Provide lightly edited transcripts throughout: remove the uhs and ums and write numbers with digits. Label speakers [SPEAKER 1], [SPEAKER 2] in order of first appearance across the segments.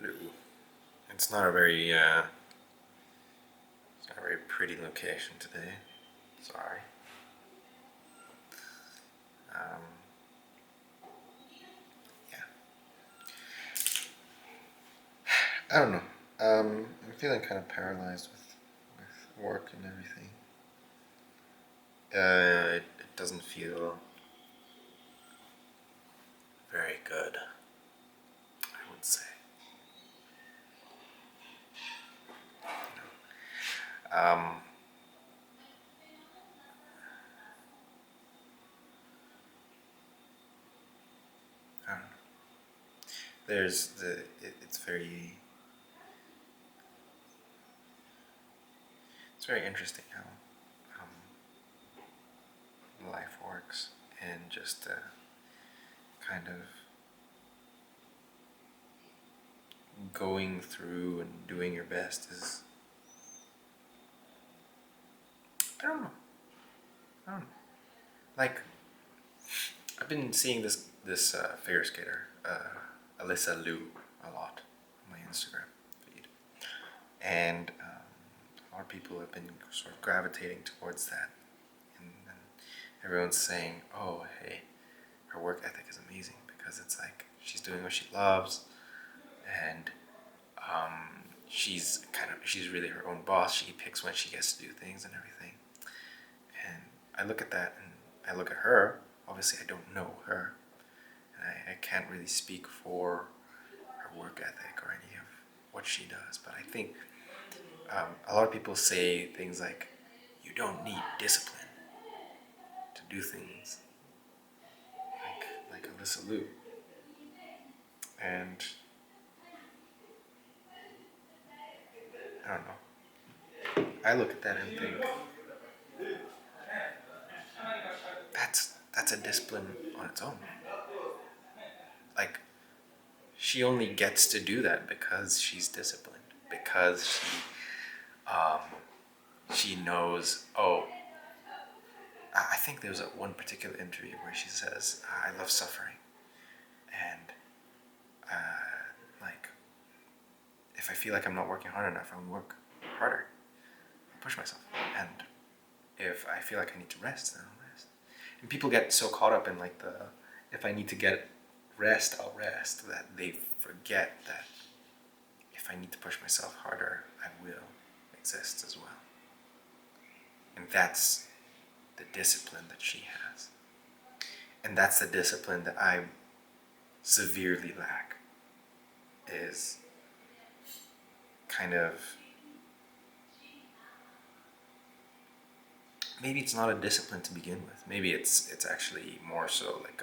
[SPEAKER 1] Ooh. It's not a very it's not a very pretty location today. Sorry. Um, yeah. I don't know. I'm feeling kind of paralyzed with work and everything. It doesn't feel very good, I would say. Um, I don't know. There's it's very interesting how life works, and just kind of going through and doing your best is, I don't know. I don't know. Like, I've been seeing this figure skater, Alyssa Liu, a lot on my Instagram feed, and a lot of people have been sort of gravitating towards that, and everyone's saying, "Oh, hey, her work ethic is amazing because it's like she's doing what she loves, and she's really her own boss. She picks when she gets to do things and everything." And I look at that and I look at her. Obviously, I don't know her, and I can't really speak for her work ethic or any of what she does. But I think a lot of people say things like, "You don't need discipline to do things," like Alyssa Liu, and I don't know. I look at that and think that's a discipline on its own. Like, she only gets to do that because she's disciplined, because she knows. Oh, I think there was one particular interview where she says, "I love suffering, and like if I feel like I'm not working hard enough, I'll work harder, I'll push myself, and if I feel like I need to rest, then I'll rest." And people get so caught up in like the if I need to get rest, I'll rest, that they forget that if I need to push myself harder, I will exist as well. And that's the discipline that she has. And that's the discipline that I severely lack, is kind of, maybe it's not a discipline to begin with. Maybe it's actually more so like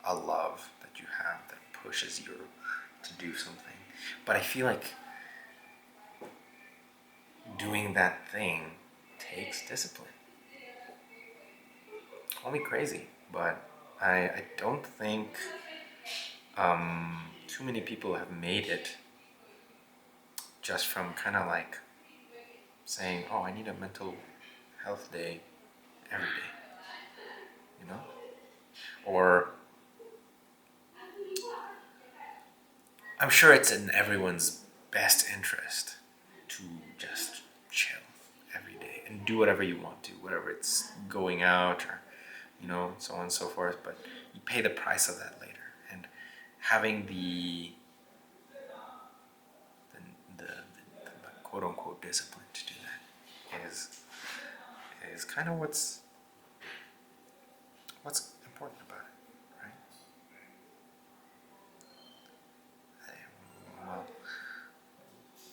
[SPEAKER 1] a love that you have that pushes you to do something. But I feel like doing that thing takes discipline. Call me crazy, but I don't think too many people have made it just from kind of like saying, "Oh, I need a mental health day every day," you know? Or I'm sure it's in everyone's best interest to just chill every day and do whatever you want to, whatever it's going out or, so on and so forth. But you pay the price of that later. And having the quote unquote discipline to do that is kind of what's important about it, right? Well,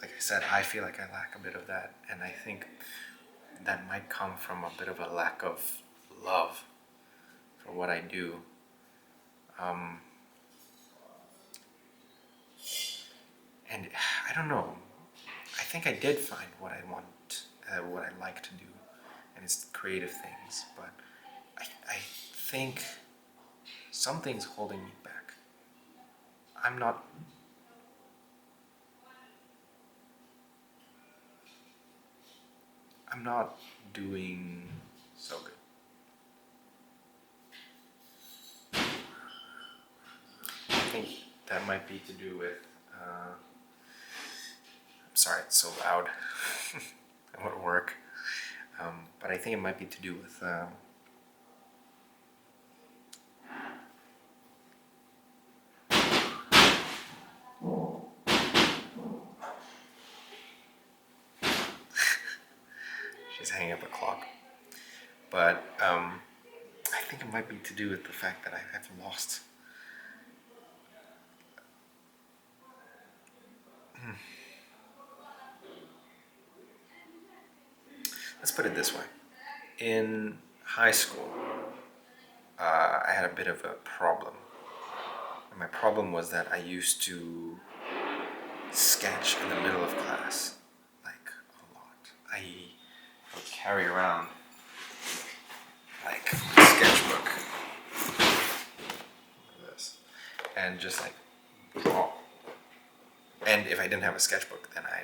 [SPEAKER 1] like I said, I feel like I lack a bit of that, and I think that might come from a bit of a lack of love for what I do. And I don't know. I think I did find what I want, what I like to do, and it's creative things. But I think something's holding me back. I'm not. I'm not doing so good. I think that might be to do with I'm sorry, it's so loud. I'm at work. But I think it might be to do with she's hanging up a clock. But I think it might be to do with the fact that I've lost. Let's put it this way. In high school, I had a bit of a problem. And my problem was that I used to sketch in the middle of class, like a lot. I would carry around like a sketchbook like this, and just like draw. And if I didn't have a sketchbook, then I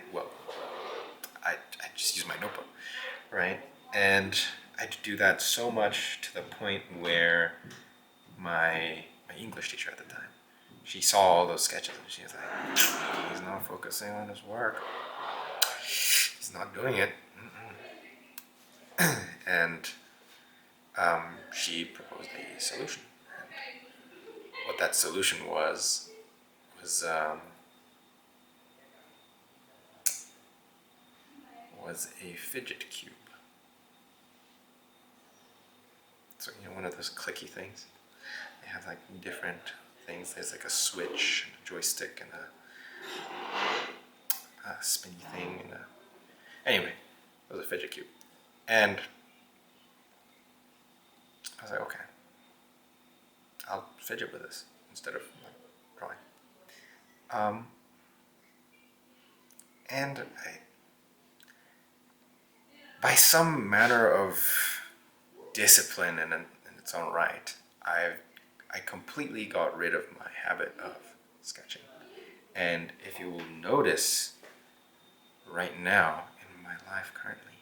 [SPEAKER 1] just use my notebook, right? And I'd do that so much to the point where my English teacher at the time, she saw all those sketches and she was like, he's not focusing on his work. He's not doing it. And she proposed a solution. And what that solution was a fidget cube. So, one of those clicky things. They have like different things. There's like a switch, and a joystick, and a spinny thing. Anyway, it was a fidget cube. And I was like, okay, I'll fidget with this instead of drawing. And by some manner of discipline in its own right, I completely got rid of my habit of sketching. And if you will notice, right now in my life currently,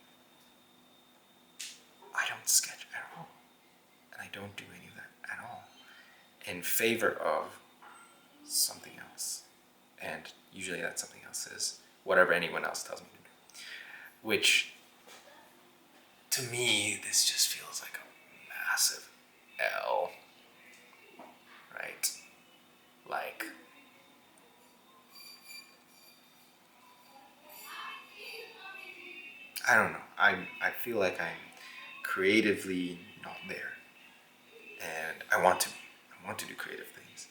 [SPEAKER 1] I don't sketch at all. And I don't do any of that at all. In favor of something else. And usually that something else is whatever anyone else tells me to do. Which, to me, this just feels like a massive L. Right? Like, I don't know. I feel like I'm creatively not there. And I want to do creative things.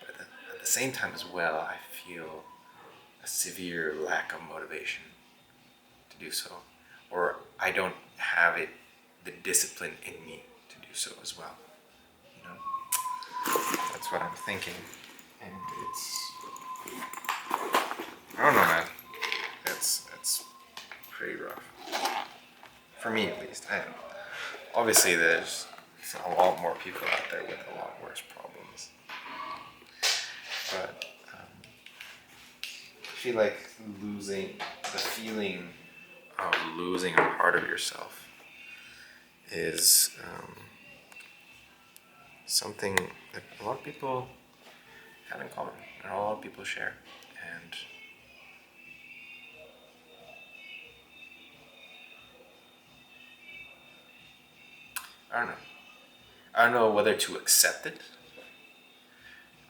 [SPEAKER 1] But at the same time as well, I feel a severe lack of motivation to do so. Or I don't have the discipline in me to do so as well. That's what I'm thinking. And I don't know, man. It's pretty rough. For me, at least. Obviously, there's a lot more people out there with a lot worse problems. But I feel like the feeling of losing a part of yourself is something that a lot of people have in common, and a lot of people share. And I don't know. I don't know whether to accept it.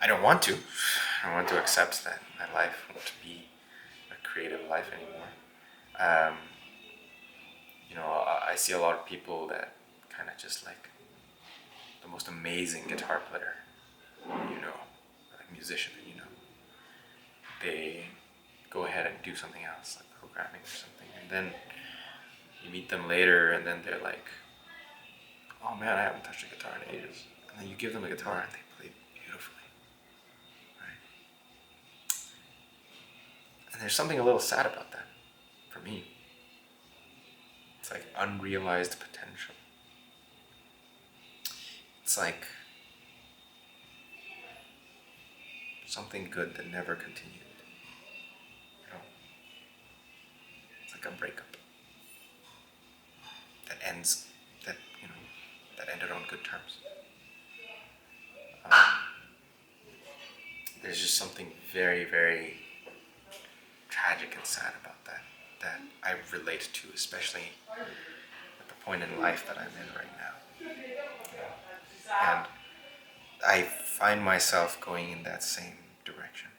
[SPEAKER 1] I don't want to. I don't want to accept that my life won't be a creative life anymore. I see a lot of people that kind of just like the most amazing guitar player, like musician, they go ahead and do something else, like programming or something, and then you meet them later, and then they're like, oh man, I haven't touched a guitar in ages. And then you give them a guitar and they play beautifully, right? And there's something a little sad about that, for me. It's like unrealized potential. It's like something good that never continued. It's like a breakup that ended on good terms. There's just something very, very tragic and sad about that I relate to, especially at the point in life that I'm in right now. And I find myself going in that same direction.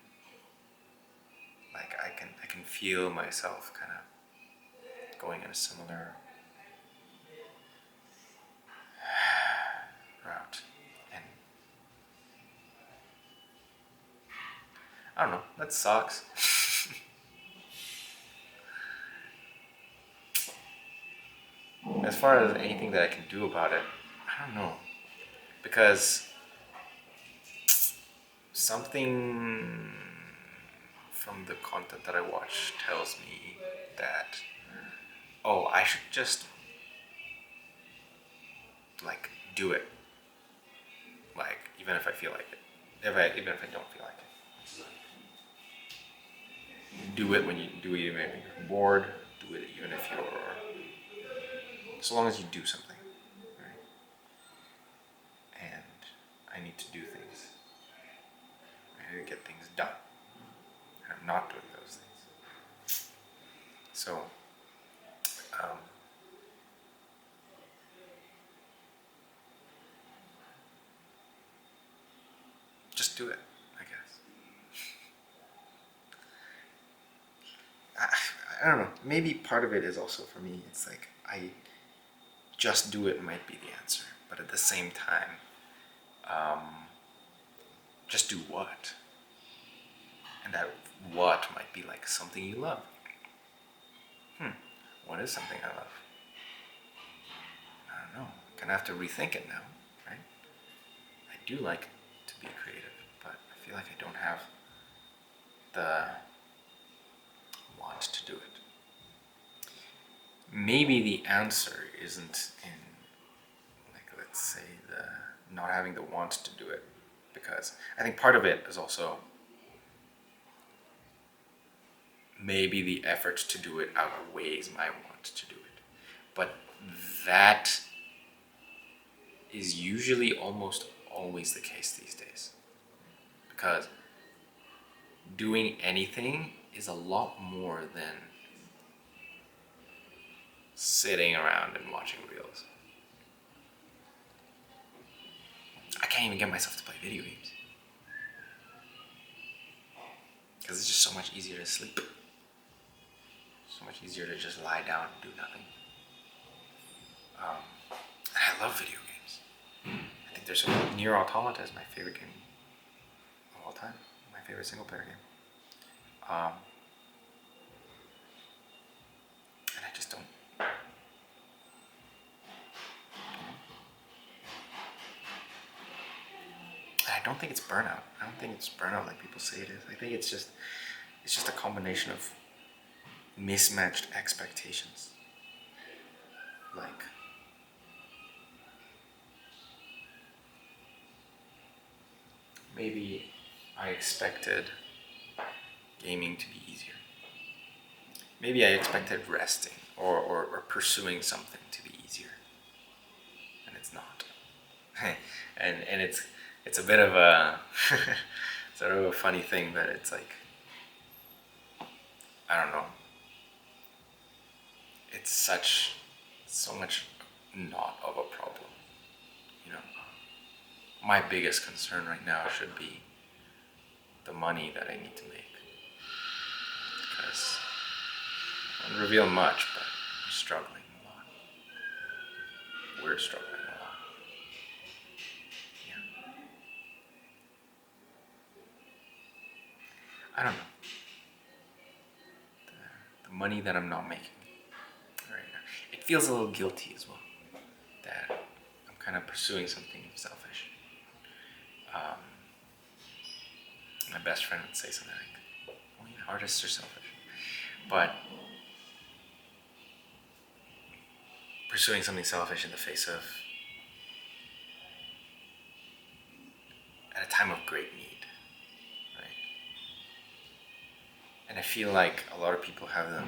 [SPEAKER 1] Like I can feel myself kind of going in a similar route. And I don't know, that sucks. As far as anything that I can do about it, I don't know. Because something from the content that I watch tells me that, oh, I should just like do it. Like, even if I feel like it. Even if I don't feel like it. Do it when you do it, even if you're bored. Do it even if you're, so long as you do something, right? And I need to do things. I need to get things done. And I'm not doing those things. So, just do it, I guess. I don't know. Maybe part of it is also for me, it's like I just do it might be the answer. But at the same time, just do what? And that what might be like something you love. What is something I love? I don't know. I'm gonna have to rethink it now, right? I do like to be creative, but I feel like I don't have the want to do it. Maybe the answer isn't in, like, let's say, the not having the want to do it, because I think part of it is also maybe the effort to do it outweighs my want to do it. But that is usually almost always the case these days. Because doing anything is a lot more than sitting around and watching reels. I can't even get myself to play video games. Because it's just so much easier to sleep. So much easier to just lie down and do nothing. And I love video games. I think there's Nier Automata is my favorite game of all time. My favorite single player game. And I just don't. I don't think it's burnout. I don't think it's burnout like people say it is. I think it's just a combination of mismatched expectations. Like, maybe I expected gaming to be easier. Maybe I expected resting or pursuing something to be easier. And it's not. and it's a bit of a sort of a funny thing that it's like, I don't know. It's so much not of a problem, you know. My biggest concern right now should be the money that I need to make, because I don't reveal much, but I'm struggling a lot. We're struggling a lot. Yeah. I don't know. The money that I'm not making right now, it feels a little guilty as well. That I'm kind of pursuing something selfish. My best friend would say something like, "Oh yeah, artists are selfish," but pursuing something selfish in the face of, at a time of great need, right? And I feel like a lot of people have the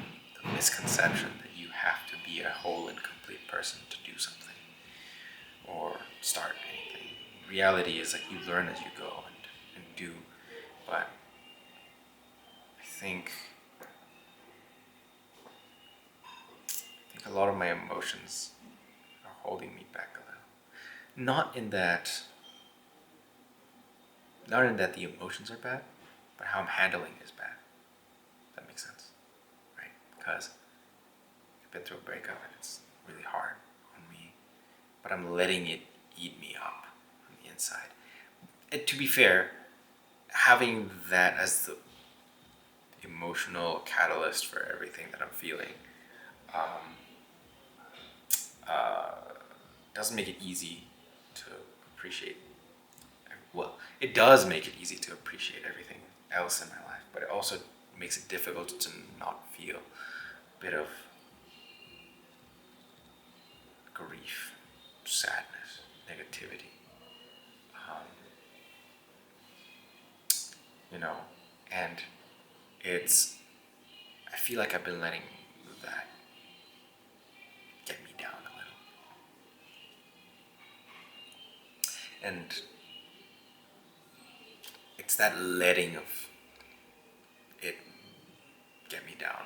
[SPEAKER 1] misconception that you have to be a whole and complete person to do something or start anything. Reality is like you learn as you go and do. But I think a lot of my emotions are holding me back a little. Not in that the emotions are bad, but how I'm handling is bad. That makes sense, right? Because I've been through a breakup and it's really hard on me, but I'm letting it eat me up on the inside. And to be fair, having that as the emotional catalyst for everything that I'm feeling uh, doesn't make it easy to appreciate. Well, it does make it easy to appreciate everything else in my life, but it also makes it difficult to not feel a bit of grief, sadness, negativity. Um, you know, and it's, I feel like I've been letting that get me down a little. And it's that letting of it get me down